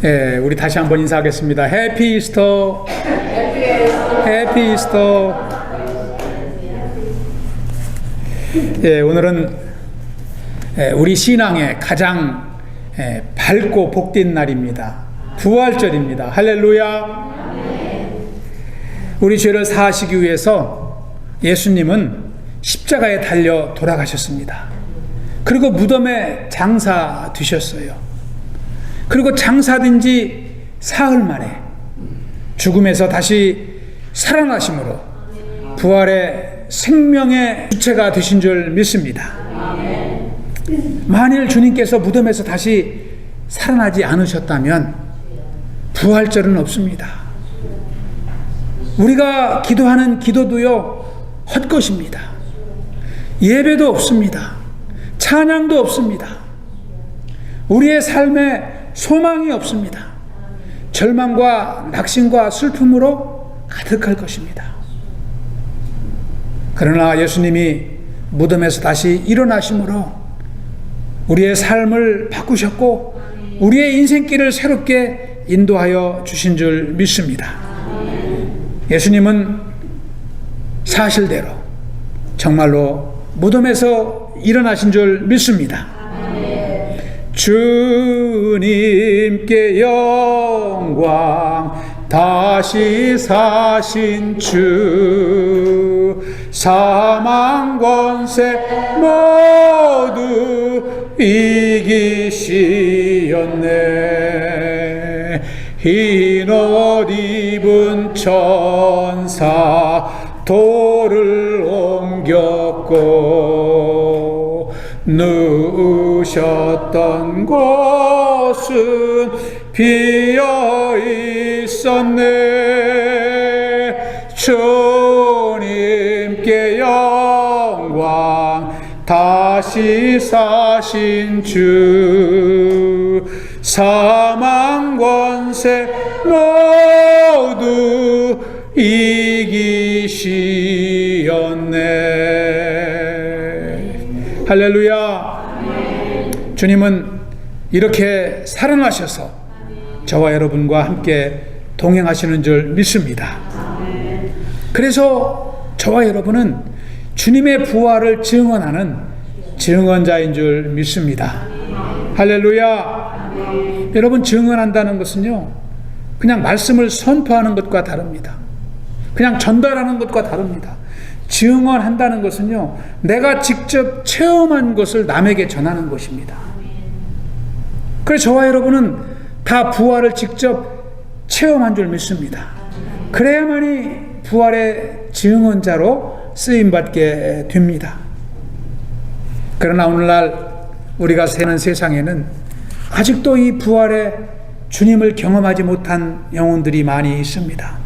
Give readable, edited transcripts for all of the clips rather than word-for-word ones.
예, 우리 다시 한번 인사하겠습니다. 해피 이스터. 해피 이스터. 예, 오늘은 우리 신앙의 가장 밝고 복된 날입니다. 부활절입니다. 할렐루야. 우리 죄를 사하시기 위해서 예수님은 십자가에 달려 돌아가셨습니다. 그리고 무덤에 장사되셨어요. 그리고 장사된 지 사흘 만에 죽음에서 다시 살아나심으로 부활의 생명의 주체가 되신 줄 믿습니다. 만일 주님께서 무덤에서 다시 살아나지 않으셨다면 부활절은 없습니다. 우리가 기도하는 기도도요, 헛것입니다. 예배도 없습니다. 찬양도 없습니다. 우리의 삶에 소망이 없습니다. 절망과 낙심과 슬픔으로 가득할 것입니다. 그러나 예수님이 무덤에서 다시 일어나심으로 우리의 삶을 바꾸셨고 우리의 인생길을 새롭게 인도하여 주신 줄 믿습니다. 예수님은 사실대로 정말로 무덤에서 일어나신 줄 믿습니다. 주님께 영광, 다시 사신 주, 사망 권세 모두 이기시었네. 흰 옷 입은 천사 돌을 옮겼고 누우셨던 곳은 비어 있었네. 주님께 영광, 다시 사신 주, 사망 권세 모두 이기시었네. 할렐루야. 주님은 이렇게 살아나셔서 저와 여러분과 함께 동행하시는 줄 믿습니다. 그래서 저와 여러분은 주님의 부활을 증언하는 증언자인 줄 믿습니다. 할렐루야. 여러분, 증언한다는 것은요, 그냥 말씀을 선포하는 것과 다릅니다. 그냥 전달하는 것과 다릅니다. 증언한다는 것은요, 내가 직접 체험한 것을 남에게 전하는 것입니다. 그래서 저와 여러분은 다 부활을 직접 체험한 줄 믿습니다. 그래야만이 부활의 증언자로 쓰임받게 됩니다. 그러나 오늘날 우리가 사는 세상에는 아직도 이 부활의 주님을 경험하지 못한 영혼들이 많이 있습니다.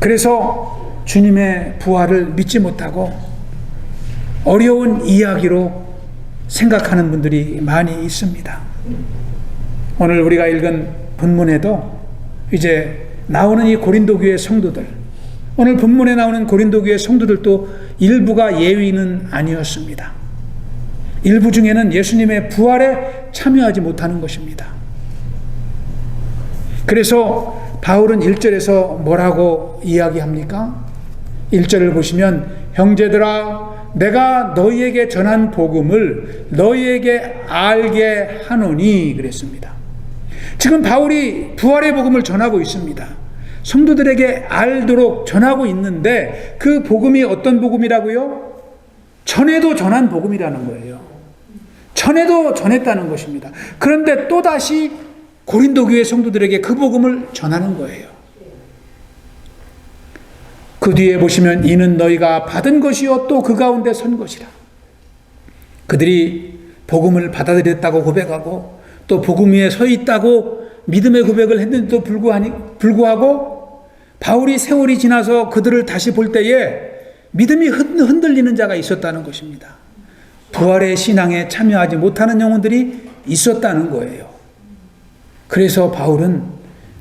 그래서 주님의 부활을 믿지 못하고 어려운 이야기로 생각하는 분들이 많이 있습니다. 오늘 우리가 읽은 본문에도 이제 나오는 이 고린도 교회 성도들, 오늘 본문에 나오는 고린도 교회 성도들도 일부가 예외는 아니었습니다. 일부 중에는 예수님의 부활에 참여하지 못하는 것입니다. 그래서 바울은 1절에서 뭐라고 이야기합니까? 1절을 보시면, 형제들아, 내가 너희에게 전한 복음을 너희에게 알게 하노니 그랬습니다. 지금 바울이 부활의 복음을 전하고 있습니다. 성도들에게 알도록 전하고 있는데 그 복음이 어떤 복음이라고요? 전에도 전한 복음이라는 거예요. 전에도 전했다는 것입니다. 그런데 또다시 고린도 교회 성도들에게 그 복음을 전하는 거예요. 그 뒤에 보시면, 이는 너희가 받은 것이요 또 그 가운데 선 것이라. 그들이 복음을 받아들였다고 고백하고 또 복음 위에 서 있다고 믿음의 고백을 했는데도 불구하고 바울이 세월이 지나서 그들을 다시 볼 때에 믿음이 흔들리는 자가 있었다는 것입니다. 부활의 신앙에 참여하지 못하는 영혼들이 있었다는 거예요. 그래서 바울은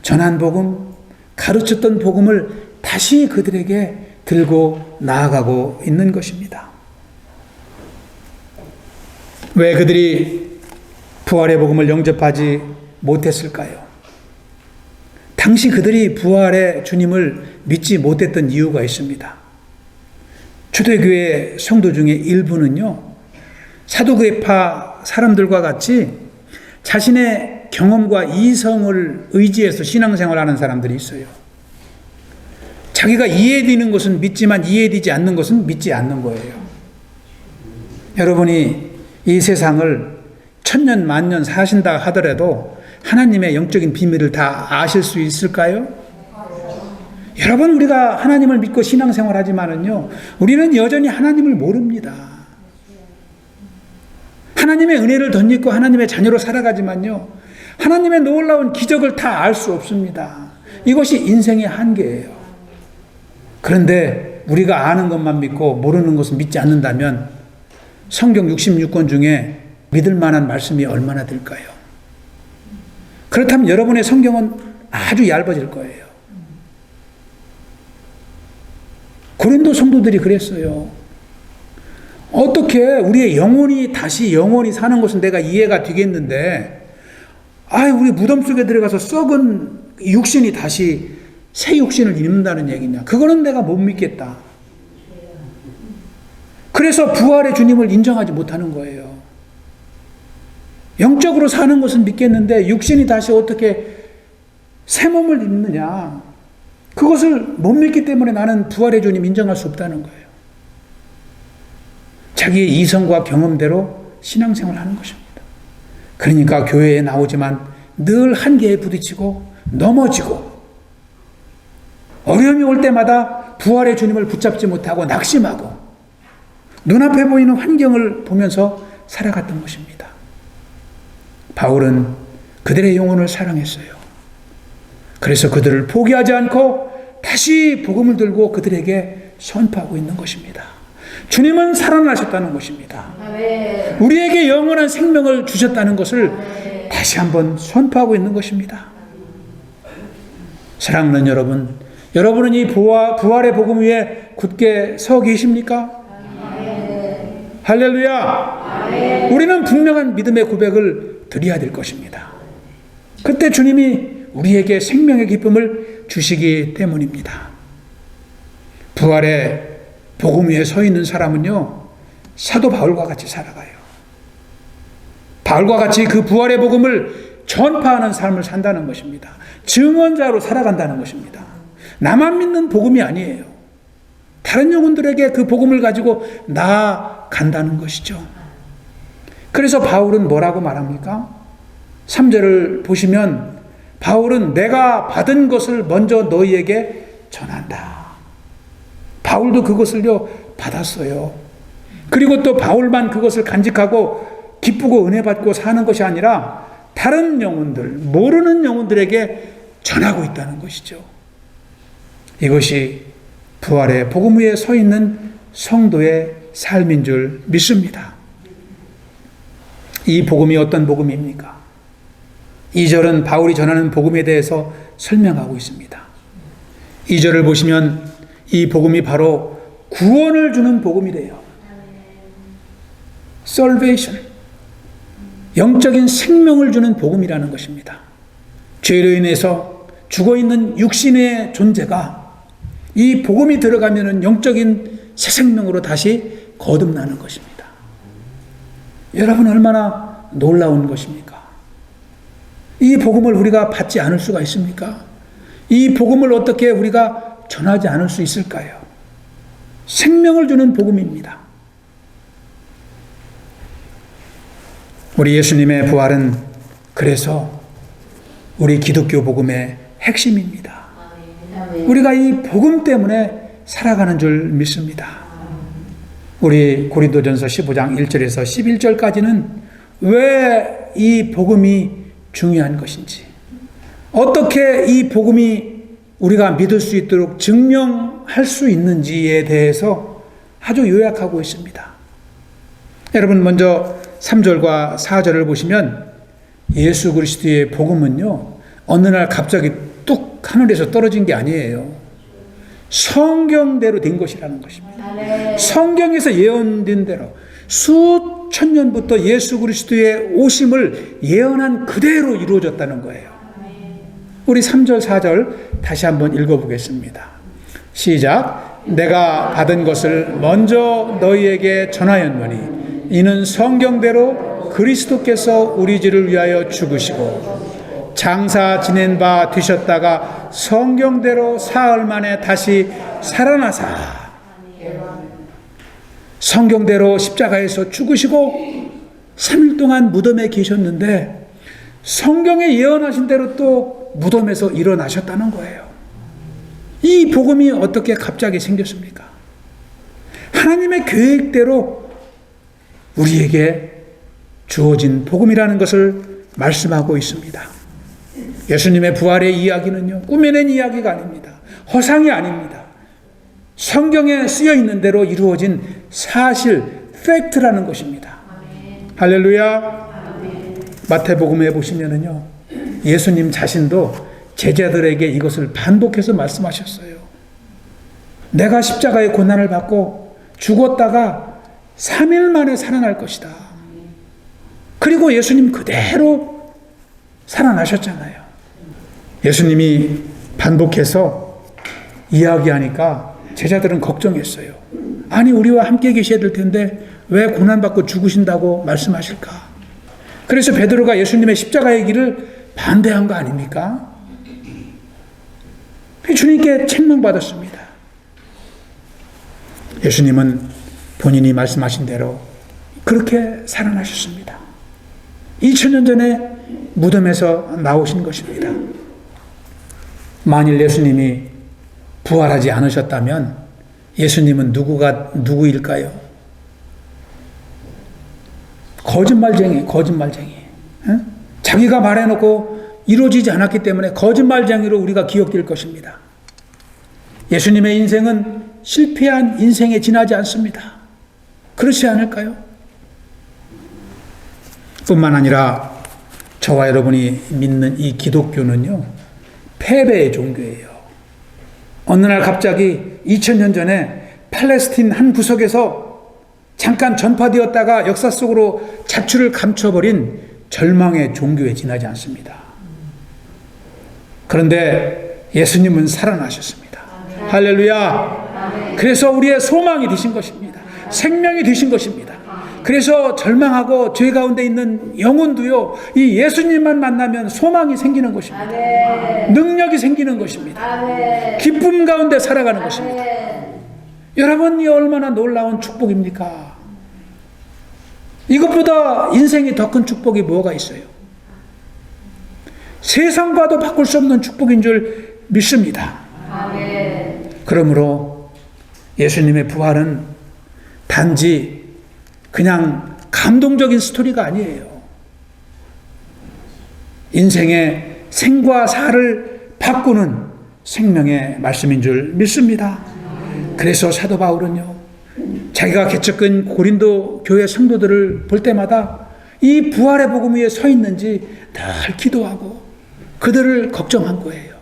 전한 복음, 가르쳤던 복음을 다시 그들에게 들고 나아가고 있는 것입니다. 왜 그들이 부활의 복음을 영접하지 못했을까요? 당시 그들이 부활의 주님을 믿지 못했던 이유가 있습니다. 초대교회 성도 중에 일부는요, 사두개파 사람들과 같이 자신의 경험과 이성을 의지해서 신앙생활하는 사람들이 있어요. 자기가 이해되는 것은 믿지만 이해되지 않는 것은 믿지 않는 거예요. 여러분이 이 세상을 천년 만년 사신다 하더라도 하나님의 영적인 비밀을 다 아실 수 있을까요? 여러분, 우리가 하나님을 믿고 신앙생활하지만은요, 우리는 여전히 하나님을 모릅니다. 하나님의 은혜를 덧입고 하나님의 자녀로 살아가지만요, 하나님의 놀라운 기적을 다 알 수 없습니다. 이것이 인생의 한계예요. 그런데 우리가 아는 것만 믿고 모르는 것은 믿지 않는다면 성경 66권 중에 믿을 만한 말씀이 얼마나 될까요? 그렇다면 여러분의 성경은 아주 얇아질 거예요. 고린도 성도들이 그랬어요. 어떻게 우리의 영혼이 다시 영원히 사는 것은 내가 이해가 되겠는데, 우리 무덤 속에 들어가서 썩은 육신이 다시 새 육신을 입는다는 얘기냐? 그거는 내가 못 믿겠다. 그래서 부활의 주님을 인정하지 못하는 거예요. 영적으로 사는 것은 믿겠는데 육신이 다시 어떻게 새 몸을 입느냐? 그것을 못 믿기 때문에 나는 부활의 주님 인정할 수 없다는 거예요. 자기의 이성과 경험대로 신앙생활을 하는 것입니다. 그러니까 교회에 나오지만 늘 한계에 부딪히고 넘어지고 어려움이 올 때마다 부활의 주님을 붙잡지 못하고 낙심하고 눈앞에 보이는 환경을 보면서 살아갔던 것입니다. 바울은 그들의 영혼을 사랑했어요. 그래서 그들을 포기하지 않고 다시 복음을 들고 그들에게 선포하고 있는 것입니다. 주님은 살아나셨다는 것입니다. 우리에게 영원한 생명을 주셨다는 것을 다시 한번 선포하고 있는 것입니다. 사랑하는 여러분, 여러분은 이 부활의 복음 위에 굳게 서 계십니까? 할렐루야! 우리는 분명한 믿음의 고백을 드려야 될 것입니다. 그때 주님이 우리에게 생명의 기쁨을 주시기 때문입니다. 부활의 복음 위에 서 있는 사람은요, 사도 바울과 같이 살아가요. 바울과 같이 그 부활의 복음을 전파하는 삶을 산다는 것입니다. 증언자로 살아간다는 것입니다. 나만 믿는 복음이 아니에요. 다른 영혼들에게 그 복음을 가지고 나아간다는 것이죠. 그래서 바울은 뭐라고 말합니까? 3절을 보시면 바울은 내가 받은 것을 먼저 너희에게 전한다. 바울도 그것을요 받았어요. 그리고 또 바울만 그것을 간직하고 기쁘고 은혜 받고 사는 것이 아니라 다른 영혼들, 모르는 영혼들에게 전하고 있다는 것이죠. 이것이 부활의 복음 위에 서 있는 성도의 삶인 줄 믿습니다. 이 복음이 어떤 복음입니까? 2절은 바울이 전하는 복음에 대해서 설명하고 있습니다. 2절을 보시면 이 복음이 바로 구원을 주는 복음이래요. Salvation. 영적인 생명을 주는 복음이라는 것입니다. 죄로 인해서 죽어있는 육신의 존재가 이 복음이 들어가면 영적인 새 생명으로 다시 거듭나는 것입니다. 여러분, 얼마나 놀라운 것입니까? 이 복음을 우리가 받지 않을 수가 있습니까? 이 복음을 어떻게 우리가 전하지 않을 수 있을까요? 생명을 주는 복음입니다. 우리 예수님의 부활은 그래서 우리 기독교 복음의 핵심입니다. 우리가 이 복음 때문에 살아가는 줄 믿습니다. 우리 고린도전서 15장 1절에서 11절까지는 왜 이 복음이 중요한 것인지, 어떻게 이 복음이 우리가 믿을 수 있도록 증명할 수 있는지에 대해서 아주 요약하고 있습니다. 여러분, 먼저 3절과 4절을 보시면 예수 그리스도의 복음은요, 어느 날 갑자기 뚝 하늘에서 떨어진 게 아니에요. 성경대로 된 것이라는 것입니다. 성경에서 예언된 대로, 수천 년부터 예수 그리스도의 오심을 예언한 그대로 이루어졌다는 거예요. 우리 3절 4절 다시 한번 읽어보겠습니다. 시작. 내가 받은 것을 먼저 너희에게 전하였노니 이는 성경대로 그리스도께서 우리 죄를 위하여 죽으시고 장사 지낸 바 되셨다가 성경대로 사흘 만에 다시 살아나사 성경대로 십자가에서 죽으시고 3일 동안 무덤에 계셨는데 성경에 예언하신 대로 또 무덤에서 일어나셨다는 거예요. 이 복음이 어떻게 갑자기 생겼습니까? 하나님의 계획대로 우리에게 주어진 복음이라는 것을 말씀하고 있습니다. 예수님의 부활의 이야기는요, 꾸며낸 이야기가 아닙니다. 허상이 아닙니다. 성경에 쓰여 있는 대로 이루어진 사실, 팩트라는 것입니다. 할렐루야. 마태복음에 보시면은요, 예수님 자신도 제자들에게 이것을 반복해서 말씀하셨어요. 내가 십자가의 고난을 받고 죽었다가 3일 만에 살아날 것이다. 그리고 예수님 그대로 살아나셨잖아요. 예수님이 반복해서 이야기하니까 제자들은 걱정했어요. 아니, 우리와 함께 계셔야 될 텐데 왜 고난받고 죽으신다고 말씀하실까? 그래서 베드로가 예수님의 십자가의 길을 반대한 거 아닙니까? 주님께 책망받았습니다. 예수님은 본인이 말씀하신 대로 그렇게 살아나셨습니다. 2000년 전에 무덤에서 나오신 것입니다. 만일 예수님이 부활하지 않으셨다면 예수님은 누구일까요? 거짓말쟁이. 응? 자기가 말해놓고 이루어지지 않았기 때문에 거짓말쟁이로 우리가 기억될 것입니다. 예수님의 인생은 실패한 인생에 지나지 않습니다. 그렇지 않을까요? 뿐만 아니라 저와 여러분이 믿는 이 기독교는요, 패배의 종교예요. 어느 날 갑자기 2000년 전에 팔레스틴 한 구석에서 잠깐 전파되었다가 역사 속으로 자취를 감춰버린 절망의 종교에 지나지 않습니다. 그런데 예수님은 살아나셨습니다. 할렐루야. 그래서 우리의 소망이 되신 것입니다. 생명이 되신 것입니다. 그래서 절망하고 죄 가운데 있는 영혼도요, 이 예수님만 만나면 소망이 생기는 것입니다. 능력이 생기는 것입니다. 기쁨 가운데 살아가는 것입니다. 여러분, 이 얼마나 놀라운 축복입니까? 이것보다 인생이 더 큰 축복이 뭐가 있어요? 세상과도 바꿀 수 없는 축복인 줄 믿습니다. 그러므로 예수님의 부활은 단지 그냥 감동적인 스토리가 아니에요. 인생의 생과 사를 바꾸는 생명의 말씀인 줄 믿습니다. 그래서 사도 바울은요, 자기가 개척한 고린도 교회 성도들을 볼 때마다 이 부활의 복음 위에 서 있는지 늘 기도하고 그들을 걱정한 거예요.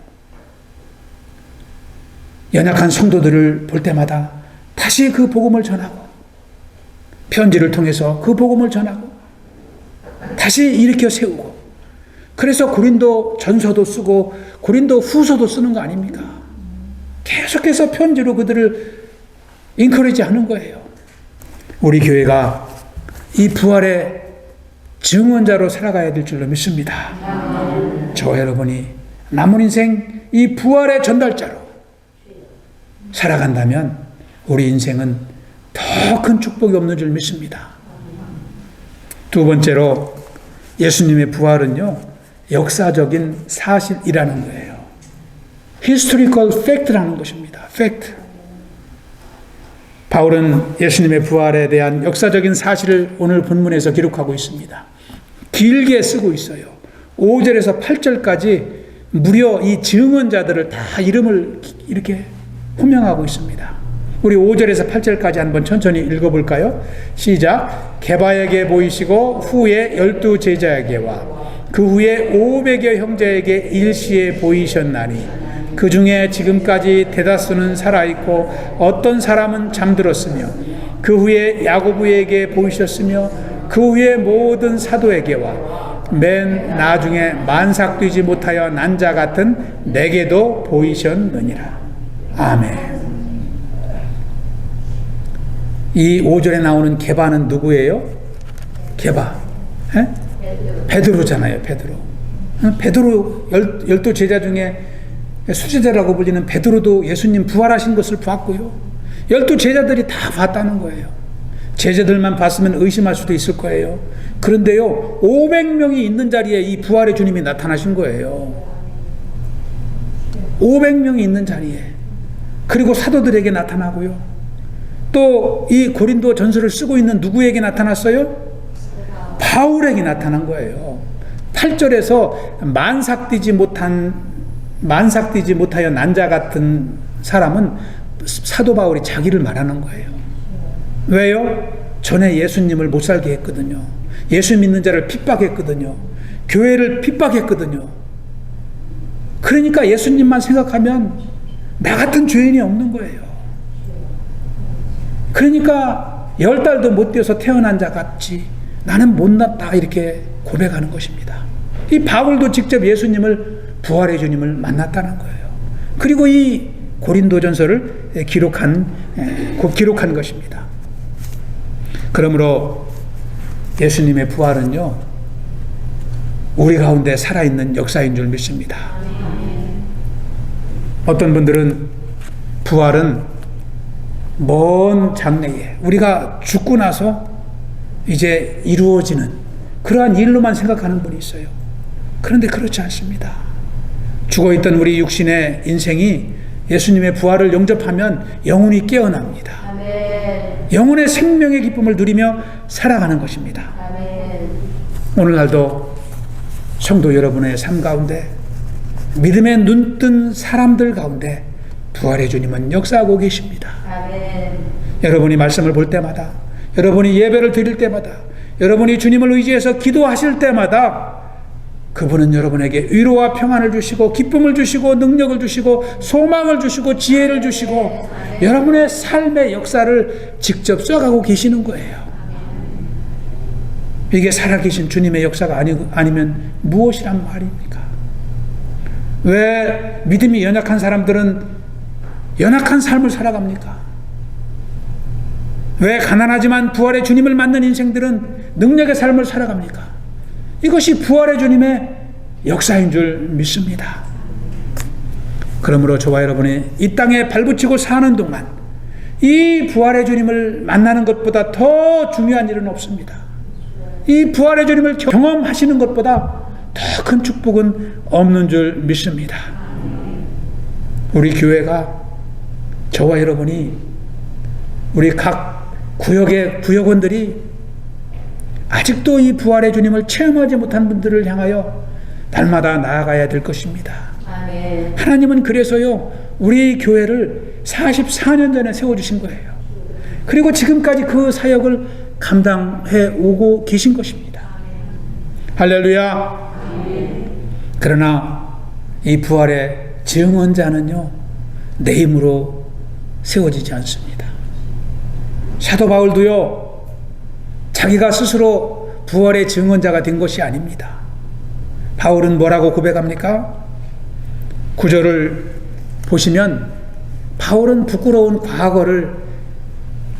연약한 성도들을 볼 때마다 다시 그 복음을 전하고 편지를 통해서 그 복음을 전하고 다시 일으켜 세우고, 그래서 고린도 전서도 쓰고 고린도 후서도 쓰는 거 아닙니까? 계속해서 편지로 그들을 인커리지 하는 거예요. 우리 교회가 이 부활의 증언자로 살아가야 될 줄로 믿습니다. 저와 여러분이 남은 인생 이 부활의 전달자로 살아간다면 우리 인생은 더 큰 축복이 없는 줄 믿습니다. 두 번째로, 예수님의 부활은요, 역사적인 사실이라는 거예요. historical fact라는 것입니다. fact. 바울은 예수님의 부활에 대한 역사적인 사실을 오늘 본문에서 기록하고 있습니다. 길게 쓰고 있어요. 5절에서 8절까지 무려 이 증언자들을 다 이름을 이렇게 호명하고 있습니다. 우리 5절에서 8절까지 한번 천천히 읽어볼까요? 시작. 게바에게 보이시고 후에 12 제자에게와 그 후에 500여 형제에게 일시에 보이셨나니 그 중에 지금까지 대다수는 살아있고 어떤 사람은 잠들었으며 그 후에 야고보에게 보이셨으며 그 후에 모든 사도에게와 맨 나중에 만삭되지 못하여 난 자 같은 내게도 보이셨느니라. 아멘. 이 5절에 나오는 게바는 누구예요? 게바. 베드로잖아요. 베드로 12 제자 중에 수제자라고 불리는 베드로도 예수님 부활하신 것을 봤고요. 12 제자들이 다 봤다는 거예요. 제자들만 봤으면 의심할 수도 있을 거예요. 그런데요, 500명이 있는 자리에 이 부활의 주님이 나타나신 거예요. 500명이 있는 자리에. 그리고 사도들에게 나타나고요. 또 이 고린도 전서를 쓰고 있는 누구에게 나타났어요? 바울에게 나타난 거예요. 8절에서 만삭되지 못하여 난 자 같은 사람은 사도 바울이 자기를 말하는 거예요. 왜요? 전에 예수님을 못 살게 했거든요. 예수 믿는 자를 핍박했거든요. 교회를 핍박했거든요. 그러니까 예수님만 생각하면 나 같은 죄인이 없는 거예요. 그러니까 10달도 못 되어서 태어난 자 같이 나는 못났다 이렇게 고백하는 것입니다. 이 바울도 직접 예수님을 부활의 주님을 만났다는 거예요. 그리고 이 고린도전서를 기록한 것입니다. 그러므로 예수님의 부활은요, 우리 가운데 살아있는 역사인 줄 믿습니다. 어떤 분들은 부활은 먼 장래에 우리가 죽고 나서 이제 이루어지는 그러한 일로만 생각하는 분이 있어요. 그런데 그렇지 않습니다. 죽어있던 우리 육신의 인생이 예수님의 부활을 영접하면 영혼이 깨어납니다. 아멘. 영혼의 생명의 기쁨을 누리며 살아가는 것입니다. 아멘. 오늘날도 성도 여러분의 삶 가운데 믿음의 눈뜬 사람들 가운데 부활의 주님은 역사하고 계십니다. 아멘. 여러분이 말씀을 볼 때마다, 여러분이 예배를 드릴 때마다, 여러분이 주님을 의지해서 기도하실 때마다 그분은 여러분에게 위로와 평안을 주시고 기쁨을 주시고 능력을 주시고 소망을 주시고 지혜를 주시고 여러분의 삶의 역사를 직접 써가고 계시는 거예요. 이게 살아계신 주님의 역사가 아니면 무엇이란 말입니까? 왜 믿음이 연약한 사람들은 연약한 삶을 살아갑니까? 왜 가난하지만 부활의 주님을 만난 인생들은 능력의 삶을 살아갑니까? 이것이 부활의 주님의 역사인 줄 믿습니다. 그러므로 저와 여러분이 이 땅에 발붙이고 사는 동안 이 부활의 주님을 만나는 것보다 더 중요한 일은 없습니다. 이 부활의 주님을 경험하시는 것보다 더 큰 축복은 없는 줄 믿습니다. 우리 교회가, 저와 여러분이, 우리 각 구역의 구역원들이 아직도 이 부활의 주님을 체험하지 못한 분들을 향하여 날마다 나아가야 될 것입니다. 아멘. 하나님은 그래서요, 우리 교회를 44년 전에 세워주신 거예요. 그리고 지금까지 그 사역을 감당해 오고 계신 것입니다. 할렐루야. 그러나 이 부활의 증언자는요, 내 힘으로 세워지지 않습니다. 사도 바울도요, 자기가 스스로 부활의 증언자가 된 것이 아닙니다. 바울은 뭐라고 고백합니까? 9절을 보시면 바울은 부끄러운 과거를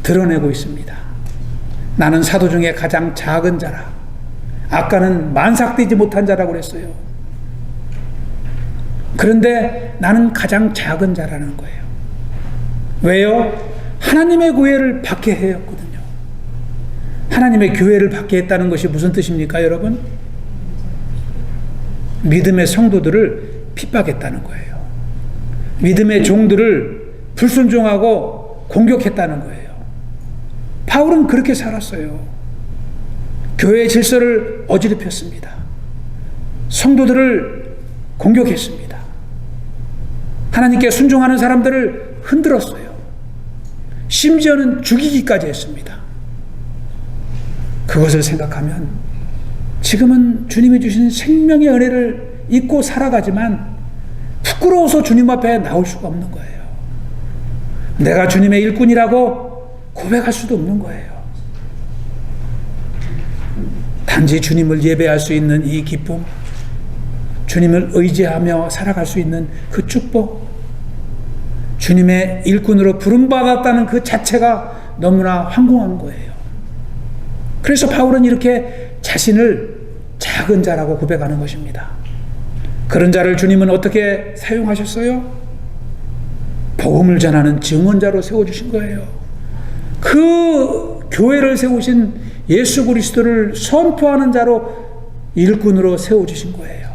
드러내고 있습니다. 나는 사도 중에 가장 작은 자라. 아까는 만삭되지 못한 자라고 그랬어요. 그런데 나는 가장 작은 자라는 거예요. 왜요? 하나님의 교회를 받게 하였거든요. 하나님의 교회를 받게 했다는 것이 무슨 뜻입니까, 여러분? 믿음의 성도들을 핍박했다는 거예요. 믿음의 종들을 불순종하고 공격했다는 거예요. 바울은 그렇게 살았어요. 교회의 질서를 어지럽혔습니다. 성도들을 공격했습니다. 하나님께 순종하는 사람들을 흔들었어요. 심지어는 죽이기까지 했습니다. 그것을 생각하면 지금은 주님이 주신 생명의 은혜를 잊고 살아가지만 부끄러워서 주님 앞에 나올 수가 없는 거예요. 내가 주님의 일꾼이라고 고백할 수도 없는 거예요. 단지 주님을 예배할 수 있는 이 기쁨, 주님을 의지하며 살아갈 수 있는 그 축복, 주님의 일꾼으로 부름받았다는 그 자체가 너무나 황공한 거예요. 그래서 바울은 이렇게 자신을 작은 자라고 고백하는 것입니다. 그런 자를 주님은 어떻게 사용하셨어요? 복음을 전하는 증언자로 세워주신 거예요. 그 교회를 세우신 예수 그리스도를 선포하는 자로 일꾼으로 세워주신 거예요.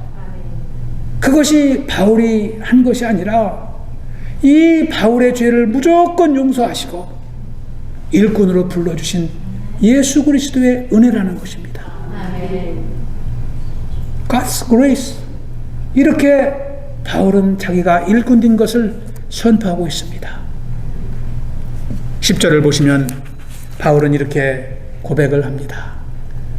그것이 바울이 한 것이 아니라 이 바울의 죄를 무조건 용서하시고 일꾼으로 불러주신 예수 그리스도의 은혜라는 것입니다. God's grace. 이렇게 바울은 자기가 일꾼인 것을 선포하고 있습니다. 10절을 보시면 바울은 이렇게 고백을 합니다.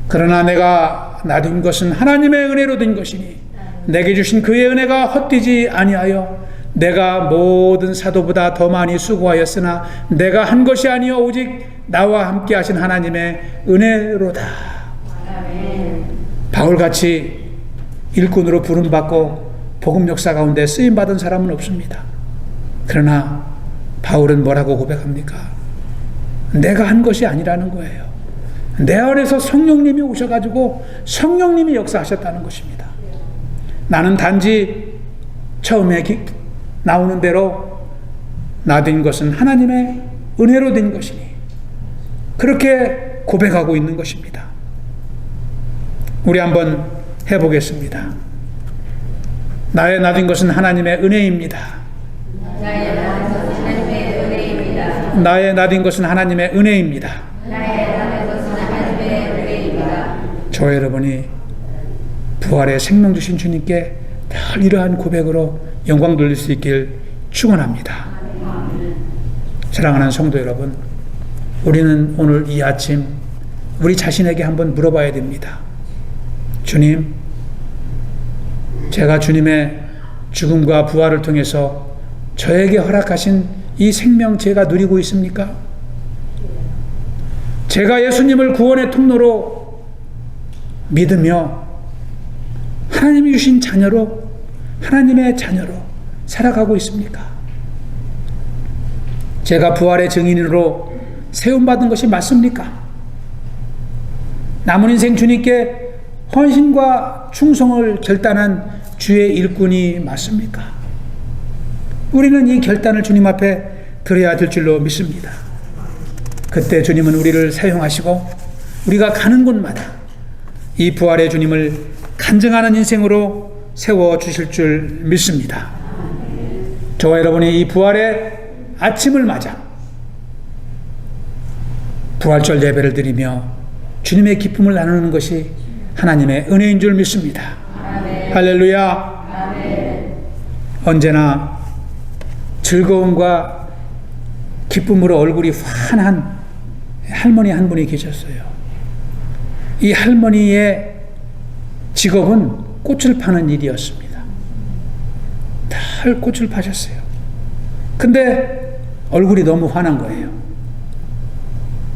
그러나 내가 나된 것은 하나님의 은혜로 된 것이니 내게 주신 그의 은혜가 헛되지 아니하여 내가 모든 사도보다 더 많이 수고하였으나 내가 한 것이 아니요 오직 나와 함께 하신 하나님의 은혜로다. 바울같이 일꾼으로 부름받고 복음 역사 가운데 쓰임받은 사람은 없습니다. 그러나 바울은 뭐라고 고백합니까? 내가 한 것이 아니라는 거예요. 내 안에서 성령님이 오셔가지고 성령님이 역사하셨다는 것입니다. 나는 단지 처음에 나오는 대로 나 된 것은 하나님의 은혜로 된 것이니 그렇게 고백하고 있는 것입니다. 우리 한번 해보겠습니다. 나의 나 된 것은 하나님의 은혜입니다. 나의 나 된 것은 하나님의 은혜입니다. 나의 나 된 것은 하나님의 은혜입니다. 나의 나 된 것은 하나님의 은혜입니다. 저와 여러분이 부활의 생명 주신 주님께 늘 이러한 고백으로 영광 돌릴 수 있길 축원합니다. 사랑하는 성도 여러분, 우리는 오늘 이 아침 우리 자신에게 한번 물어봐야 됩니다. 주님, 제가 주님의 죽음과 부활을 통해서 저에게 허락하신 이 생명 제가 누리고 있습니까? 제가 예수님을 구원의 통로로 믿으며 하나님이 주신 자녀로, 하나님의 자녀로 살아가고 있습니까? 제가 부활의 증인으로 세움받은 것이 맞습니까? 남은 인생 주님께 헌신과 충성을 결단한 주의 일꾼이 맞습니까? 우리는 이 결단을 주님 앞에 드려야 될 줄로 믿습니다. 그때 주님은 우리를 사용하시고 우리가 가는 곳마다 이 부활의 주님을 간증하는 인생으로 세워주실 줄 믿습니다. 저와 여러분이 이 부활의 아침을 맞아 부활절 예배를 드리며 주님의 기쁨을 나누는 것이 하나님의 은혜인 줄 믿습니다. 아멘. 할렐루야. 아멘. 언제나 즐거움과 기쁨으로 얼굴이 환한 할머니 한 분이 계셨어요. 이 할머니의 직업은 꽃을 파는 일이었습니다. 늘 꽃을 파셨어요. 근데 얼굴이 너무 환한 거예요.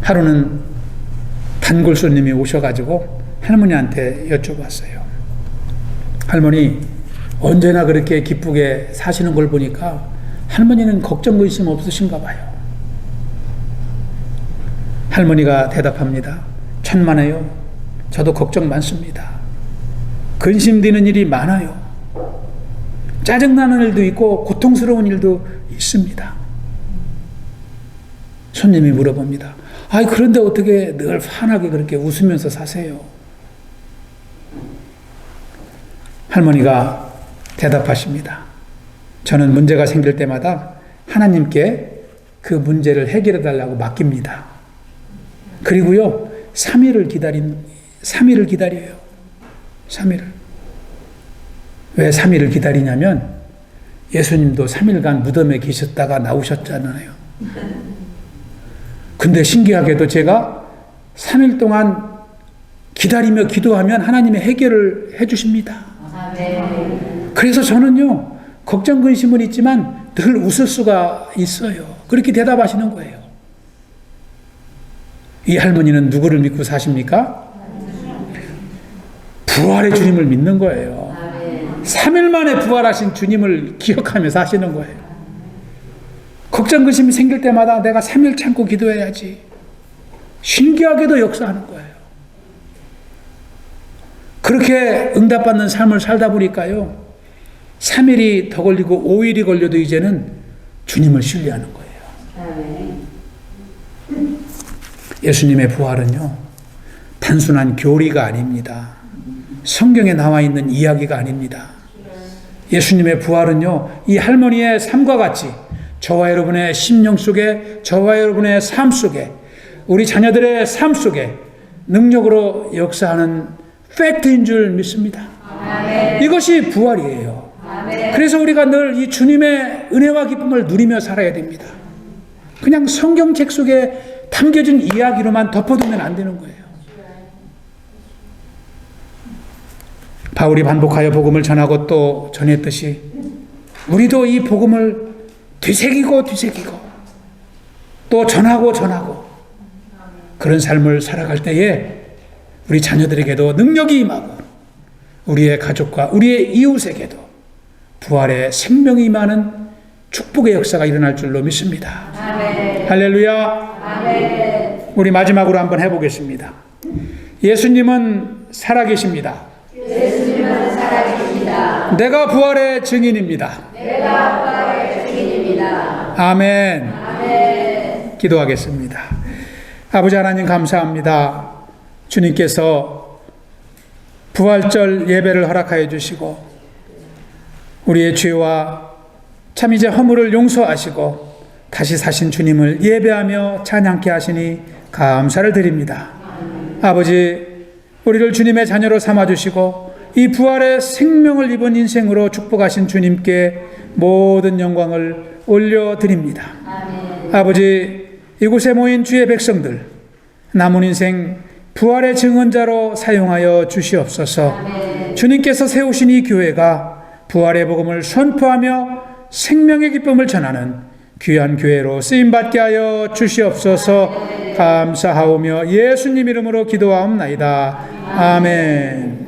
하루는 단골 손님이 오셔가지고 할머니한테 여쭤봤어요. 할머니, 언제나 그렇게 기쁘게 사시는 걸 보니까 할머니는 걱정 근심 없으신가 봐요. 할머니가 대답합니다. 천만에요. 저도 걱정 많습니다. 근심되는 일이 많아요. 짜증나는 일도 있고 고통스러운 일도 있습니다. 손님이 물어봅니다. 아이, 그런데 어떻게 늘 환하게 그렇게 웃으면서 사세요? 할머니가 대답하십니다. 저는 문제가 생길 때마다 하나님께 그 문제를 해결해 달라고 맡깁니다. 그리고요, 3일을 기다려요. 3일을. 왜 3일을 기다리냐면 예수님도 3일간 무덤에 계셨다가 나오셨잖아요. 근데 신기하게도 제가 3일 동안 기다리며 기도하면 하나님의 해결을 해주십니다. 그래서 저는요, 걱정 근심은 있지만 늘 웃을 수가 있어요. 그렇게 대답하시는 거예요. 이 할머니는 누구를 믿고 사십니까? 부활의 주님을 믿는 거예요. 3일 만에 부활하신 주님을 기억하며 사시는 거예요. 걱정 근심이 생길 때마다 내가 3일 참고 기도해야지. 신기하게도 역사하는 거예요. 그렇게 응답받는 삶을 살다 보니까요, 3일이 더 걸리고 5일이 걸려도 이제는 주님을 신뢰하는 거예요. 예수님의 부활은요, 단순한 교리가 아닙니다. 성경에 나와 있는 이야기가 아닙니다. 예수님의 부활은요, 이 할머니의 삶과 같이 저와 여러분의 심령 속에, 저와 여러분의 삶 속에, 우리 자녀들의 삶 속에 능력으로 역사하는 팩트인 줄 믿습니다. 아멘. 이것이 부활이에요. 아멘. 그래서 우리가 늘 이 주님의 은혜와 기쁨을 누리며 살아야 됩니다. 그냥 성경책 속에 담겨진 이야기로만 덮어두면 안 되는 거예요. 바울이 반복하여 복음을 전하고 또 전했듯이 우리도 이 복음을 되새기고 또 전하고 그런 삶을 살아갈 때에 우리 자녀들에게도 능력이 임하고 우리의 가족과 우리의 이웃에게도 부활의 생명이 임하는 축복의 역사가 일어날 줄로 믿습니다. 아멘. 할렐루야. 아멘. 우리 마지막으로 한번 해보겠습니다. 예수님은 살아계십니다. 예수님은 살아계십니다. 내가 부활의 증인입니다. 내가 부활의 증인입니다. 아멘. 아멘. 기도하겠습니다. 아버지 하나님 감사합니다. 주님께서 부활절 예배를 허락하여 주시고 우리의 죄와 참 이제 허물을 용서하시고 다시 사신 주님을 예배하며 찬양케 하시니 감사를 드립니다. 아버지, 우리를 주님의 자녀로 삼아주시고 이 부활의 생명을 입은 인생으로 축복하신 주님께 모든 영광을 올려드립니다. 아버지, 이곳에 모인 주의 백성들 남은 인생 부활의 증언자로 사용하여 주시옵소서. 주님께서 세우신 이 교회가 부활의 복음을 선포하며 생명의 기쁨을 전하는 귀한 교회로 쓰임받게 하여 주시옵소서. 감사하오며 예수님 이름으로 기도하옵나이다. 아멘.